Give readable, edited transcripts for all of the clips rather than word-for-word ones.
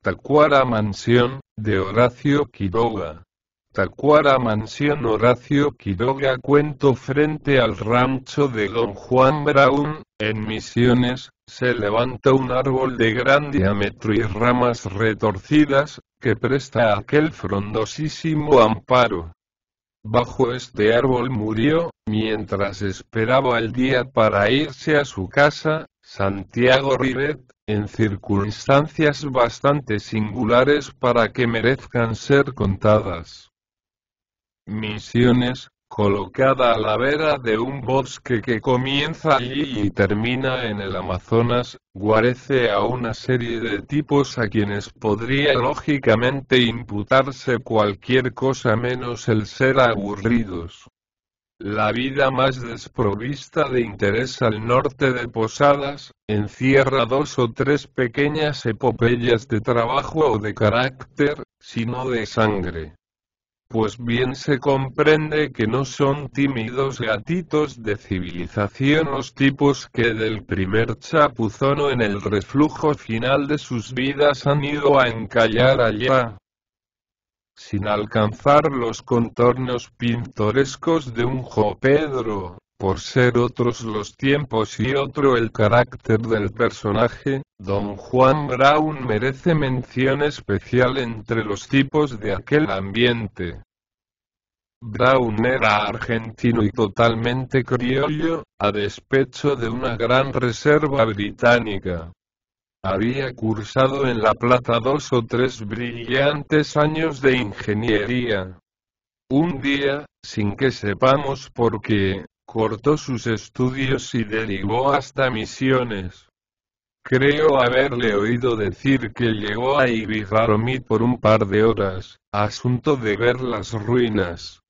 Tacuara Mansión, de Horacio Quiroga. Tacuara Mansión. Horacio Quiroga. Cuento. Frente al rancho de Don Juan Brown, en Misiones, se levanta un árbol de gran diámetro y ramas retorcidas, que presta a aquel frondosísimo amparo. Bajo este árbol murió, mientras esperaba el día para irse a su casa, Santiago Rivet, en circunstancias bastante singulares para que merezcan ser contadas. Misiones, colocada a la vera de un bosque que comienza allí y termina en el Amazonas, guarece a una serie de tipos a quienes podría lógicamente imputarse cualquier cosa menos el ser aburridos. La vida más desprovista de interés al norte de Posadas, encierra 2 o 3 pequeñas epopeyas de trabajo o de carácter, sino de sangre. Pues bien se comprende que no son tímidos gatitos de civilización los tipos que del primer chapuzón o en el reflujo final de sus vidas han ido a encallar allá, sin alcanzar los contornos pintorescos de un Jopedro, por ser otros los tiempos y otro el carácter del personaje. Don Juan Brown merece mención especial entre los tipos de aquel ambiente. Brown era argentino y totalmente criollo, a despecho de una gran reserva británica. Había cursado en La Plata 2 o 3 brillantes años de ingeniería. Un día, sin que sepamos por qué, cortó sus estudios y derivó hasta Misiones. Creo haberle oído decir que llegó a Ibiza-Romí por un par de horas, asunto de ver las ruinas.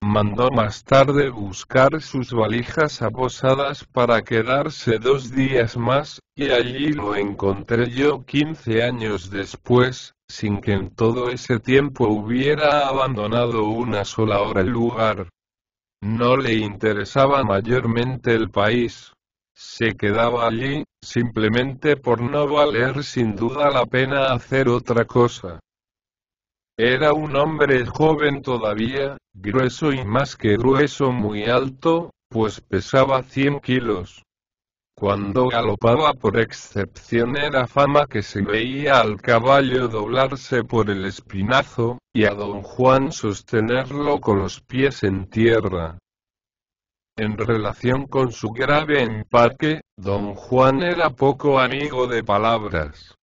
Mandó más tarde buscar sus valijas a Posadas para quedarse 2 días más, y allí lo encontré yo 15 años después, sin que en todo ese tiempo hubiera abandonado una sola hora el lugar. No le interesaba mayormente el país. Se quedaba allí, simplemente por no valer sin duda la pena hacer otra cosa. Era un hombre joven todavía, grueso y más que grueso muy alto, pues pesaba 100 kilos. Cuando galopaba por excepción era fama que se veía al caballo doblarse por el espinazo, y a don Juan sostenerlo con los pies en tierra. En relación con su grave empaque, don Juan era poco amigo de palabras.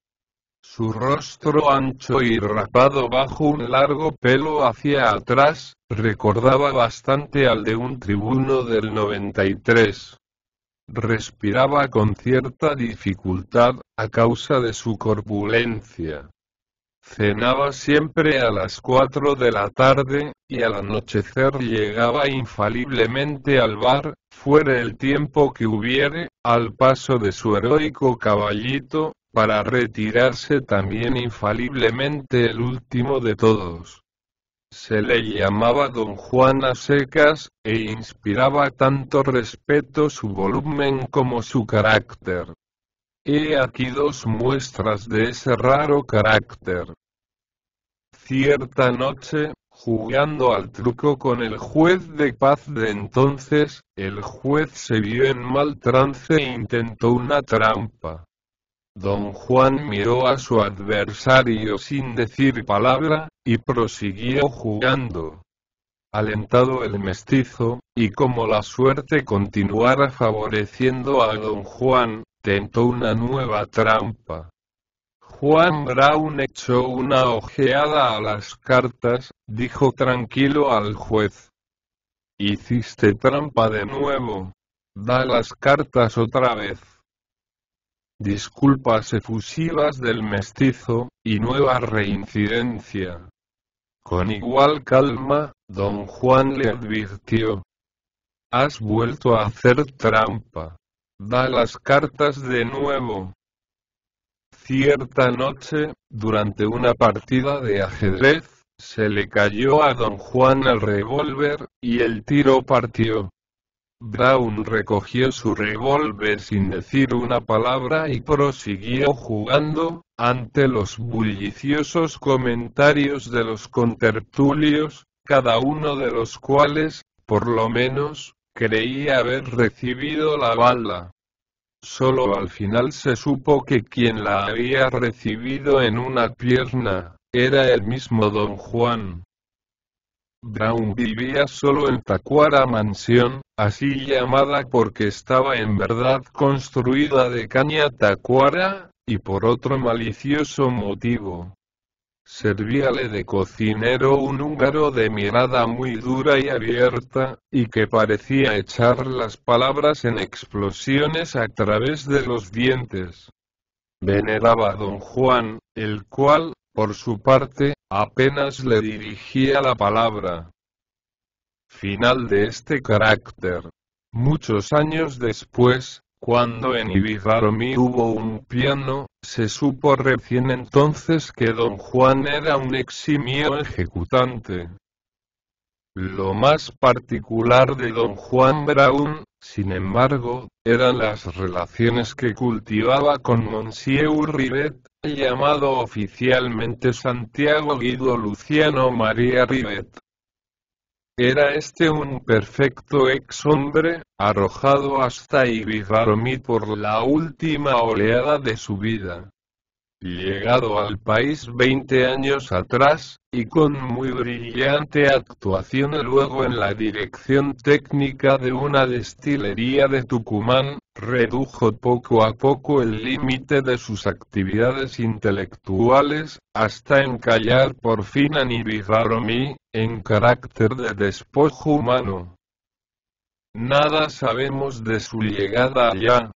Su rostro ancho y rapado bajo un largo pelo hacia atrás, recordaba bastante al de un tribuno del 93. Respiraba con cierta dificultad, a causa de su corpulencia. Cenaba siempre a las 4 de la tarde, y al anochecer llegaba infaliblemente al bar, fuere el tiempo que hubiere, al paso de su heroico caballito, para retirarse también infaliblemente el último de todos. Se le llamaba don Juan a secas, e inspiraba tanto respeto su volumen como su carácter. He aquí 2 muestras de ese raro carácter. Cierta noche, jugando al truco con el juez de paz de entonces, el juez se vio en mal trance e intentó una trampa. Don Juan miró a su adversario sin decir palabra, y prosiguió jugando. Alentado el mestizo, y como la suerte continuara favoreciendo a don Juan, tentó una nueva trampa. Juan Brown echó una ojeada a las cartas, dijo tranquilo al juez. «Hiciste trampa de nuevo. Da las cartas otra vez». Disculpas efusivas del mestizo, y nueva reincidencia. Con igual calma, don Juan le advirtió. «Has vuelto a hacer trampa. Da las cartas de nuevo». Cierta noche, durante una partida de ajedrez, se le cayó a don Juan el revólver, y el tiro partió. Brown recogió su revólver sin decir una palabra y prosiguió jugando, ante los bulliciosos comentarios de los contertulios, cada uno de los cuales, por lo menos, creía haber recibido la bala. Solo al final se supo que quien la había recibido en una pierna, era el mismo don Juan. Brown vivía solo en Tacuara Mansión, así llamada porque estaba en verdad construida de caña tacuara, y por otro malicioso motivo. Servíale de cocinero un húngaro de mirada muy dura y abierta, y que parecía echar las palabras en explosiones a través de los dientes. Veneraba a don Juan, el cual, por su parte, apenas le dirigía la palabra. Final de este carácter. Muchos años después, cuando en Ibizaromi hubo un piano, se supo recién entonces que don Juan era un eximio ejecutante. Lo más particular de don Juan Brown, sin embargo, eran las relaciones que cultivaba con Monsieur Rivet, llamado oficialmente Santiago Guido Luciano María Rivet. Era este un perfecto ex-hombre, arrojado hasta Ibizaromi por la última oleada de su vida. Llegado al país 20 años atrás, y con muy brillante actuación luego en la dirección técnica de una destilería de Tucumán, redujo poco a poco el límite de sus actividades intelectuales, hasta encallar por fin en Ibizaromi, en carácter de despojo humano. Nada sabemos de su llegada allá.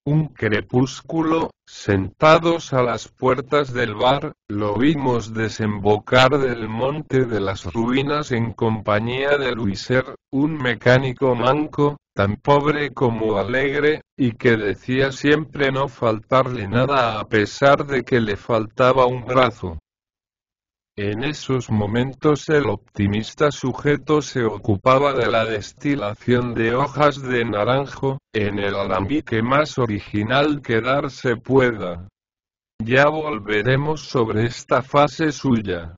Un crepúsculo, sentados a las puertas del bar, lo vimos desembocar del monte de las ruinas en compañía de Luiser, un mecánico manco, tan pobre como alegre, y que decía siempre no faltarle nada a pesar de que le faltaba un brazo. En esos momentos el optimista sujeto se ocupaba de la destilación de hojas de naranjo, en el alambique más original que darse pueda. Ya volveremos sobre esta fase suya.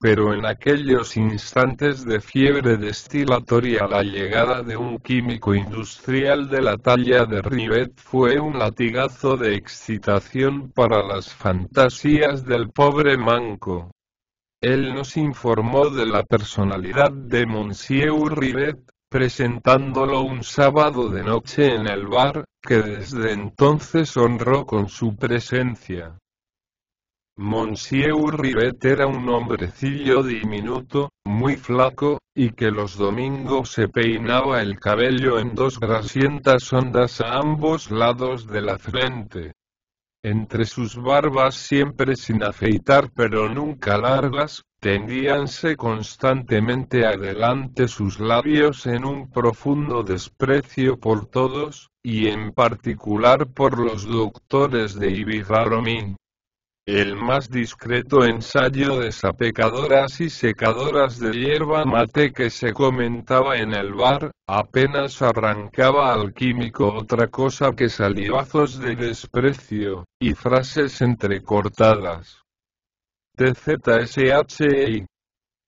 Pero en aquellos instantes de fiebre destilatoria la llegada de un químico industrial de la talla de Rivet fue un latigazo de excitación para las fantasías del pobre manco. Él nos informó de la personalidad de Monsieur Rivet, presentándolo un sábado de noche en el bar, que desde entonces honró con su presencia. Monsieur Rivet era un hombrecillo diminuto, muy flaco, y que los domingos se peinaba el cabello en 2 grasientas ondas a ambos lados de la frente. Entre sus barbas siempre sin afeitar pero nunca largas, tendíanse constantemente adelante sus labios en un profundo desprecio por todos, y en particular por los doctores de Ibizaromi. El más discreto ensayo de sapecadoras y secadoras de hierba mate que se comentaba en el bar, apenas arrancaba al químico otra cosa que salivazos de desprecio, y frases entrecortadas. TZSHI.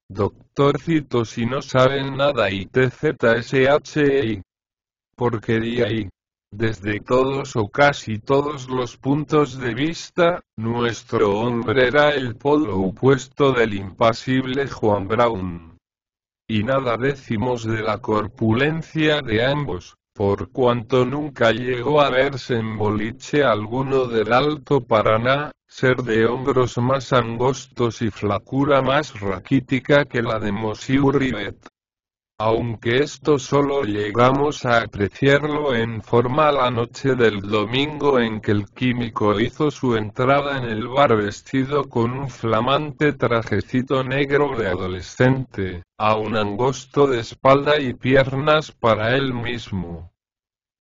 Doctorcito si no saben nada y TZSHI. Porquería y. Desde todos o casi todos los puntos de vista, nuestro hombre era el polo opuesto del impasible Juan Brown. Y nada decimos de la corpulencia de ambos, por cuanto nunca llegó a verse en boliche alguno del Alto Paraná, ser de hombros más angostos y flacura más raquítica que la de Monsieur Rivet. Aunque esto solo llegamos a apreciarlo en forma la noche del domingo en que el químico hizo su entrada en el bar vestido con un flamante trajecito negro de adolescente, aún angosto de espalda y piernas para él mismo.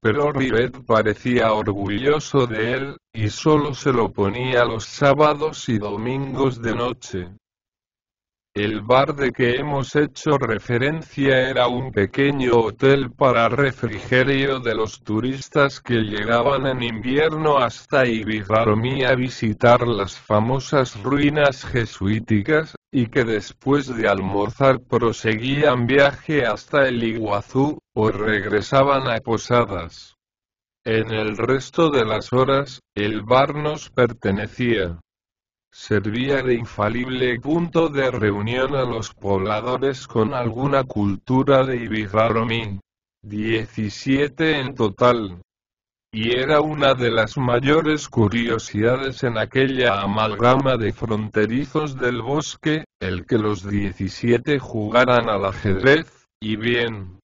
Pero Rivet parecía orgulloso de él, y solo se lo ponía los sábados y domingos de noche. El bar de que hemos hecho referencia era un pequeño hotel para refrigerio de los turistas que llegaban en invierno hasta Ibiraromí a visitar las famosas ruinas jesuíticas, y que después de almorzar proseguían viaje hasta el Iguazú, o regresaban a Posadas. En el resto de las horas, el bar nos pertenecía. Servía de infalible punto de reunión a los pobladores con alguna cultura de Ibiraromí. 17 en total. Y era una de las mayores curiosidades en aquella amalgama de fronterizos del bosque, el que los 17 jugaran al ajedrez, y bien.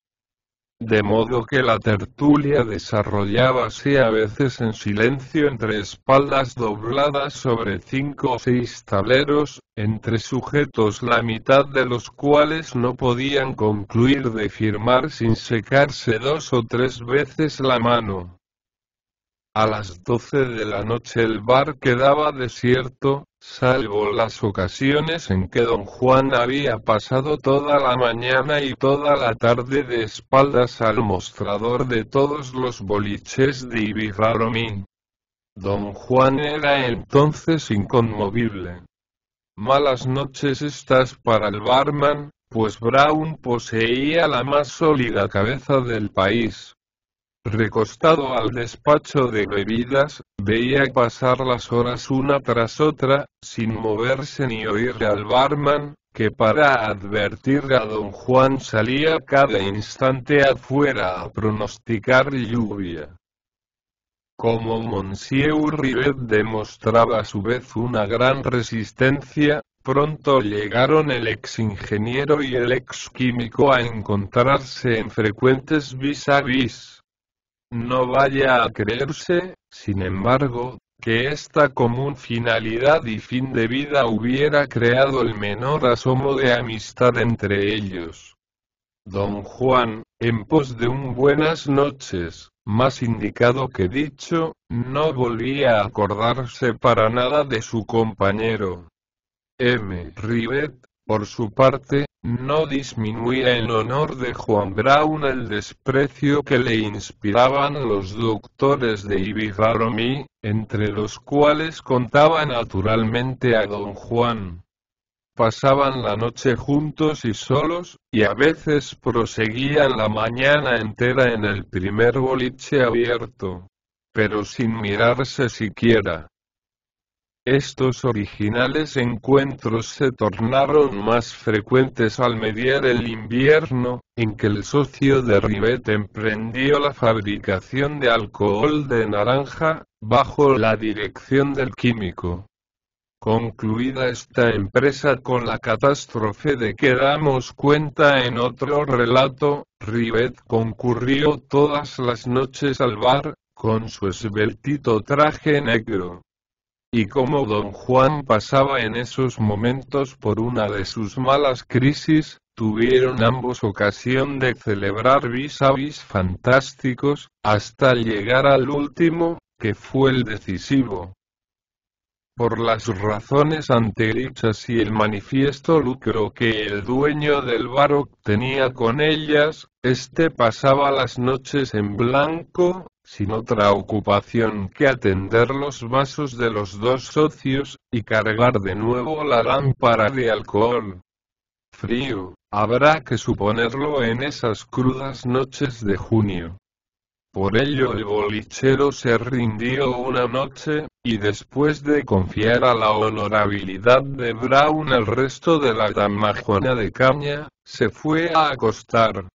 De modo que la tertulia desarrollábase a veces en silencio entre espaldas dobladas sobre 5 o 6 tableros, entre sujetos la mitad de los cuales no podían concluir de firmar sin secarse 2 o 3 veces la mano. A las 12 de la noche el bar quedaba desierto, salvo las ocasiones en que don Juan había pasado toda la mañana y toda la tarde de espaldas al mostrador de todos los boliches de Ibiraromí. Don Juan era entonces inconmovible. Malas noches estas para el barman, pues Brown poseía la más sólida cabeza del país. Recostado al despacho de bebidas, veía pasar las horas una tras otra, sin moverse ni oír al barman, que para advertir a don Juan salía cada instante afuera a pronosticar lluvia. Como Monsieur Rivet demostraba a su vez una gran resistencia, pronto llegaron el ex ingeniero y el ex químico a encontrarse en frecuentes vis-a-vis. No vaya a creerse, sin embargo, que esta común finalidad y fin de vida hubiera creado el menor asomo de amistad entre ellos. Don Juan, en pos de un buenas noches, más indicado que dicho, no volvía a acordarse para nada de su compañero. M. Rivet, por su parte, no disminuía en honor de Juan Brown el desprecio que le inspiraban los doctores de Ibiraromí, entre los cuales contaba naturalmente a don Juan. Pasaban la noche juntos y solos, y a veces proseguían la mañana entera en el primer boliche abierto, pero sin mirarse siquiera. Estos originales encuentros se tornaron más frecuentes al mediar el invierno, en que el socio de Rivet emprendió la fabricación de alcohol de naranja, bajo la dirección del químico. Concluida esta empresa con la catástrofe de que damos cuenta en otro relato, Rivet concurrió todas las noches al bar, con su esbeltito traje negro. Y como don Juan pasaba en esos momentos por una de sus malas crisis, tuvieron ambos ocasión de celebrar vis-a-vis fantásticos, hasta llegar al último, que fue el decisivo. Por las razones antedichas y el manifiesto lucro que el dueño del bar obtenía con ellas, este pasaba las noches en blanco, sin otra ocupación que atender los vasos de los dos socios, y cargar de nuevo la lámpara de alcohol. Frío, habrá que suponerlo en esas crudas noches de junio. Por ello el bolichero se rindió una noche, y después de confiar a la honorabilidad de Brown el resto de la damajuana de caña, se fue a acostar.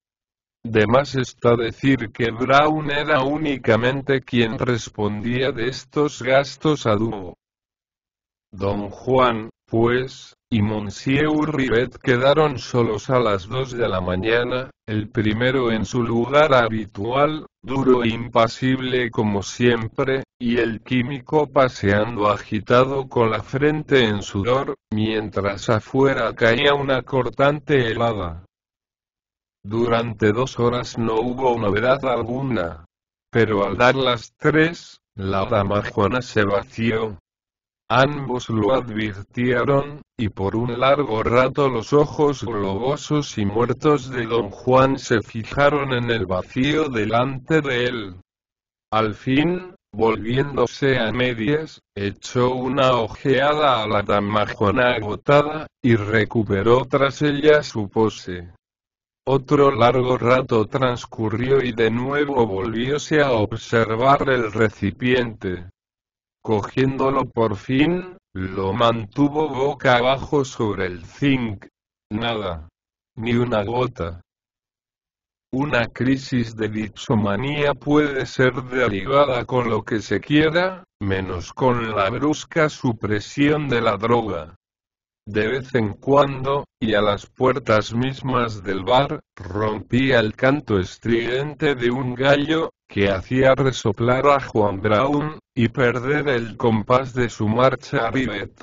De más está decir que Brown era únicamente quien respondía de estos gastos a dúo. Don Juan, pues, y Monsieur Rivet quedaron solos a las 2 de la mañana, el primero en su lugar habitual, duro e impasible como siempre, y el químico paseando agitado con la frente en sudor, mientras afuera caía una cortante helada. Durante 2 horas no hubo novedad alguna. Pero al dar las 3, la damajuana se vació. Ambos lo advirtieron, y por un largo rato los ojos globosos y muertos de don Juan se fijaron en el vacío delante de él. Al fin, volviéndose a medias, echó una ojeada a la damajona agotada, y recuperó tras ella su pose. Otro largo rato transcurrió y de nuevo volvióse a observar el recipiente. Cogiéndolo por fin, lo mantuvo boca abajo sobre el zinc. Nada. Ni una gota. Una crisis de dipsomanía puede ser derivada con lo que se quiera, menos con la brusca supresión de la droga. De vez en cuando, y a las puertas mismas del bar, rompía el canto estridente de un gallo, que hacía resoplar a Juan Brown, y perder el compás de su marcha a Rivet.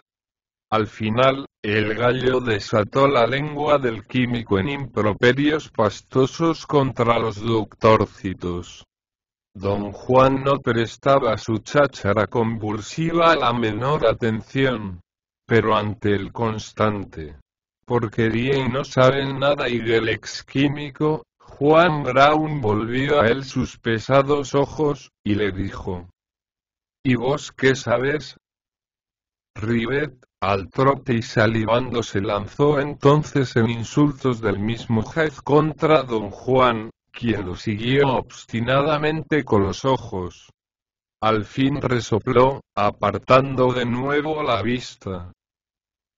Al final, el gallo desató la lengua del químico en improperios pastosos contra los doctorcitos. Don Juan no prestaba a su cháchara convulsiva la menor atención. Pero ante el constante porquería y no saben nada y del exquímico, Juan Brown volvió a él sus pesados ojos, y le dijo: ¿Y vos qué sabes? Rivet, al trote y salivando, se lanzó entonces en insultos del mismo jez contra don Juan, quien lo siguió obstinadamente con los ojos. Al fin resopló, apartando de nuevo la vista.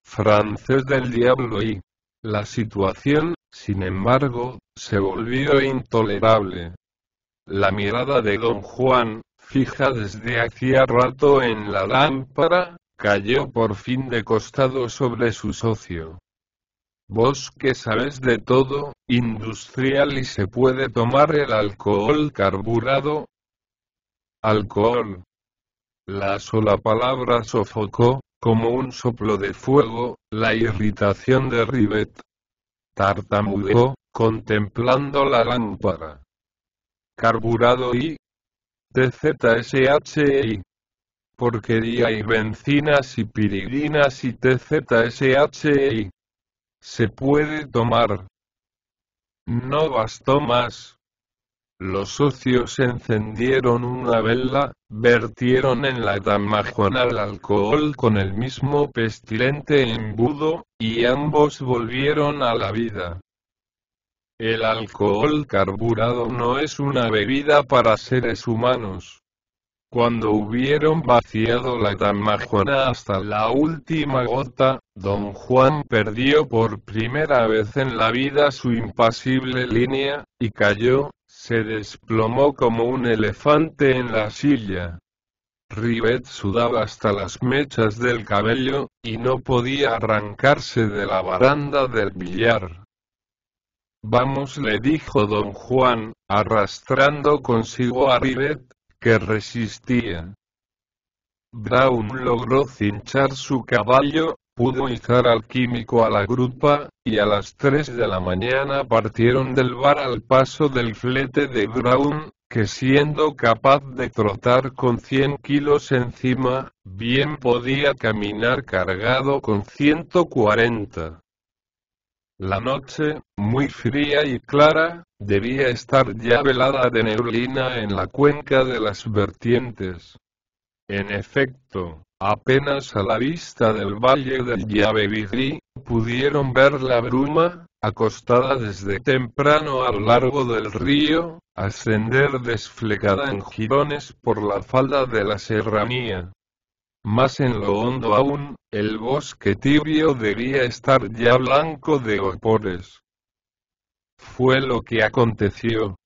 Francés del diablo y... La situación, sin embargo, se volvió intolerable. La mirada de don Juan, fija desde hacía rato en la lámpara, cayó por fin de costado sobre su socio. Vos que sabés de todo, industrial, y se puede tomar el alcohol carburado. Alcohol. La sola palabra sofocó, como un soplo de fuego, la irritación de Rivet. Tartamudeó, contemplando la lámpara. Carburado y TZSHI. Porquería y bencinas y piridinas y TZSHI. Se puede tomar. No bastó más. Los socios encendieron una vela, vertieron en la damajona el alcohol con el mismo pestilente embudo, y ambos volvieron a la vida. El alcohol carburado no es una bebida para seres humanos. Cuando hubieron vaciado la damajona hasta la última gota, don Juan perdió por primera vez en la vida su impasible línea, y cayó. Se desplomó como un elefante en la silla. Rivet sudaba hasta las mechas del cabello, y no podía arrancarse de la baranda del billar. Vamos, le dijo don Juan, arrastrando consigo a Rivet, que resistía. Brown logró cinchar su caballo, pudo izar al químico a la grupa, y a las 3 de la mañana partieron del bar al paso del flete de Brown, que siendo capaz de trotar con 100 kilos encima, bien podía caminar cargado con 140. La noche, muy fría y clara, debía estar ya velada de neblina en la cuenca de las vertientes. En efecto, apenas a la vista del valle del Yabebirí, pudieron ver la bruma, acostada desde temprano a lo largo del río, ascender desflecada en jirones por la falda de la serranía. Más en lo hondo aún, el bosque tibio debía estar ya blanco de vapores. Fue lo que aconteció.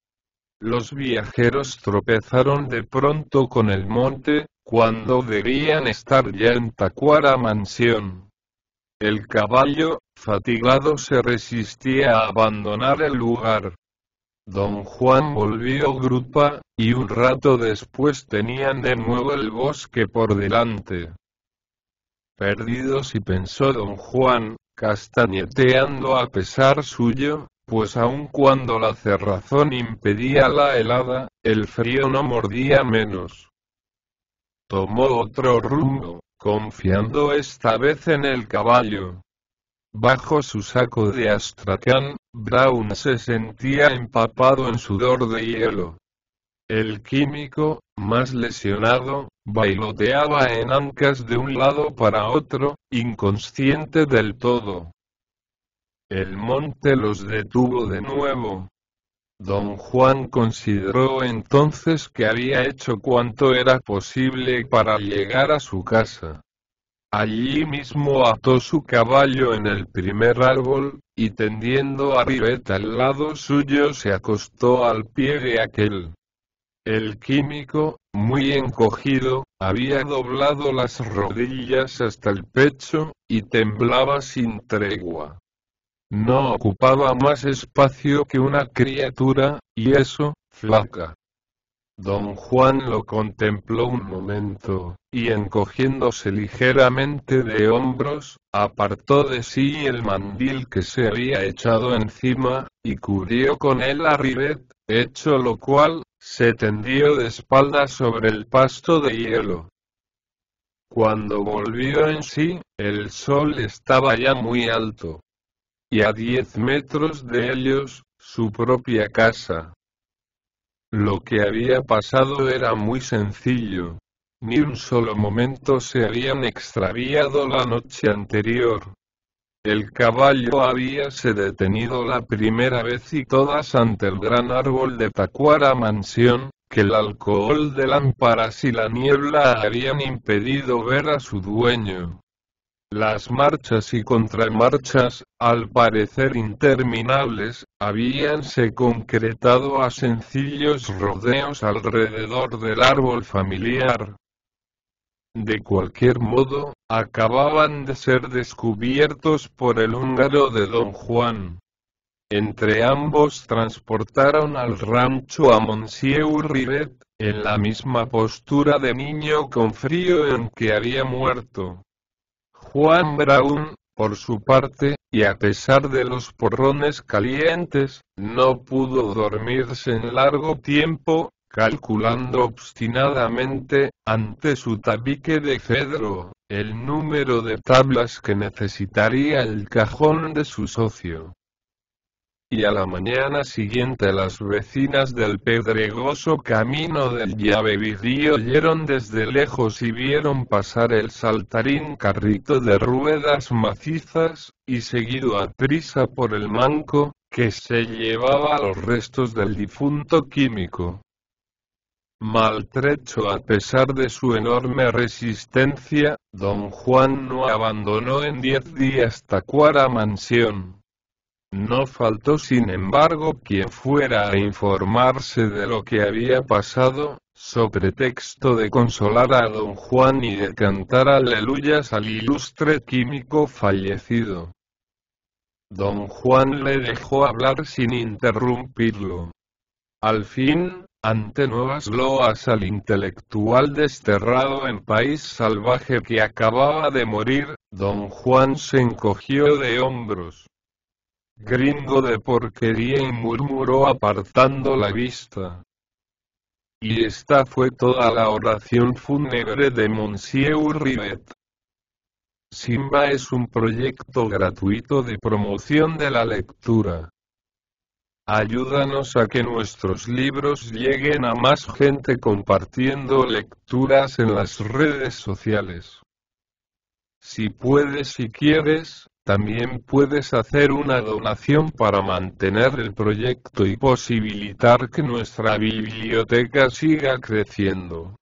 Los viajeros tropezaron de pronto con el monte, cuando debían estar ya en Tacuara Mansión. El caballo, fatigado, se resistía a abandonar el lugar. Don Juan volvió grupa, y un rato después tenían de nuevo el bosque por delante. Perdidos, y pensó don Juan, castañeteando a pesar suyo, pues aun cuando la cerrazón impedía la helada, el frío no mordía menos. Tomó otro rumbo, confiando esta vez en el caballo. Bajo su saco de astracán, Brown se sentía empapado en sudor de hielo. El químico, más lesionado, bailoteaba en ancas de un lado para otro, inconsciente del todo. El monte los detuvo de nuevo. Don Juan consideró entonces que había hecho cuanto era posible para llegar a su casa. Allí mismo ató su caballo en el primer árbol, y tendiendo a Ribet al lado suyo se acostó al pie de aquel. El químico, muy encogido, había doblado las rodillas hasta el pecho, y temblaba sin tregua. No ocupaba más espacio que una criatura, y eso, flaca. Don Juan lo contempló un momento, y encogiéndose ligeramente de hombros, apartó de sí el mandil que se había echado encima, y cubrió con él a Ribet, hecho lo cual, se tendió de espaldas sobre el pasto de hielo. Cuando volvió en sí, el sol estaba ya muy alto. Y a 10 metros de ellos, su propia casa. Lo que había pasado era muy sencillo. Ni un solo momento se habían extraviado la noche anterior. El caballo habíase detenido la primera vez y todas ante el gran árbol de Tacuara Mansión, que el alcohol de lámparas y la niebla habían impedido ver a su dueño. Las marchas y contramarchas, al parecer interminables, habíanse concretado a sencillos rodeos alrededor del árbol familiar. De cualquier modo, acababan de ser descubiertos por el húngaro de Don Juan. Entre ambos transportaron al rancho a Monsieur Ribet, en la misma postura de niño con frío en que había muerto. Juan Brown, por su parte, y a pesar de los porrones calientes, no pudo dormirse en largo tiempo, calculando obstinadamente, ante su tabique de cedro, el número de tablas que necesitaría el cajón de su socio. Y a la mañana siguiente las vecinas del pedregoso camino del Yabebirí oyeron desde lejos y vieron pasar el saltarín carrito de ruedas macizas, y seguido a prisa por el manco, que se llevaba los restos del difunto químico. Maltrecho a pesar de su enorme resistencia, Don Juan no abandonó en 10 días Tacuara Mansión. No faltó sin embargo quien fuera a informarse de lo que había pasado, so pretexto de consolar a Don Juan y de cantar aleluyas al ilustre químico fallecido. Don Juan le dejó hablar sin interrumpirlo. Al fin, ante nuevas loas al intelectual desterrado en país salvaje que acababa de morir, Don Juan se encogió de hombros. Gringo de porquería, y murmuró apartando la vista. Y esta fue toda la oración fúnebre de Monsieur Ribet. Simba es un proyecto gratuito de promoción de la lectura. Ayúdanos a que nuestros libros lleguen a más gente compartiendo lecturas en las redes sociales. Si puedes y quieres, también puedes hacer una donación para mantener el proyecto y posibilitar que nuestra biblioteca siga creciendo.